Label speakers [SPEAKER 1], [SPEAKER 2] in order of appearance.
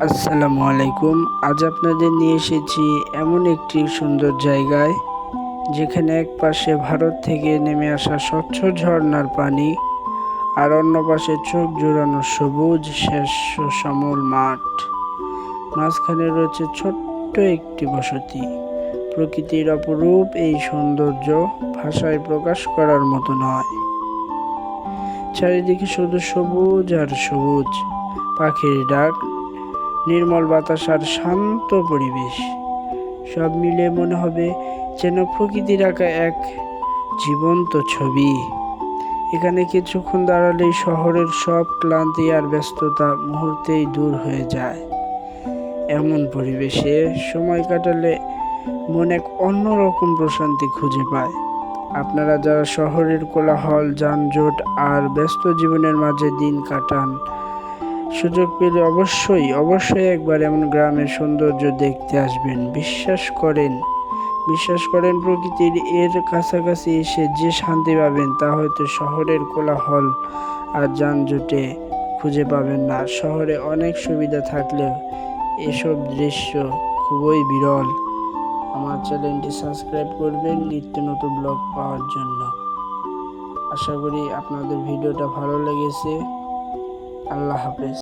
[SPEAKER 1] আসসালামু আলাইকুম। আজ আপনাদের নিয়ে এসেছি এমন একটি সুন্দর জায়গায়, যেখানে এক পাশে ভারত থেকে নেমে আসা স্বচ্ছ ঝর্ণার পানি, আর অন্য পাশে চোখ জুড়ানো সবুজ শস্য শ্যামল মাঠ। মাঝখানে রয়েছে ছোট্ট একটি বসতি। প্রকৃতির অপরূপ এই সৌন্দর্য ভাষায় প্রকাশ করার মতো নয়। চারিদিকে শুধু সবুজ আর সবুজ, পাখির ডাক, নির্মল বাতাস আর শান্ত পরিবেশ। সব মিলে মনে হবে যেন প্রকৃতির আঁকা এক জীবন্ত ছবি। এখানে কিছুক্ষণ দাঁড়ালেই শহরের সব ক্লান্তি আর ব্যস্ততা মুহূর্তেই দূর হয়ে যায়। এমন পরিবেশে সময় কাটালে মন এক অন্যরকম প্রশান্তি খুঁজে পায়। আপনারা যারা শহরের কোলাহল, যানজট আর ব্যস্ত জীবনের মাঝে দিন কাটান, সুযোগ পেলে অবশ্যই একবার এমন গ্রামের সৌন্দর্য দেখতে আসবেন। বিশ্বাস করেন প্রকৃতির এর কাছাকাছি এসে যে শান্তি পাবেন, তা হয়তো শহরের কোলাহল আর যানজটে খুঁজে পাবেন না। শহরে অনেক সুবিধা থাকলেও এসব দৃশ্য খুবই বিরল। আমার চ্যানেলটি সাবস্ক্রাইব করবেন নিত্য নতুন ব্লগ পাওয়ার জন্য। আশা করি আপনাদের ভিডিওটা ভালো লেগেছে। আল্লাহ হাফেজ।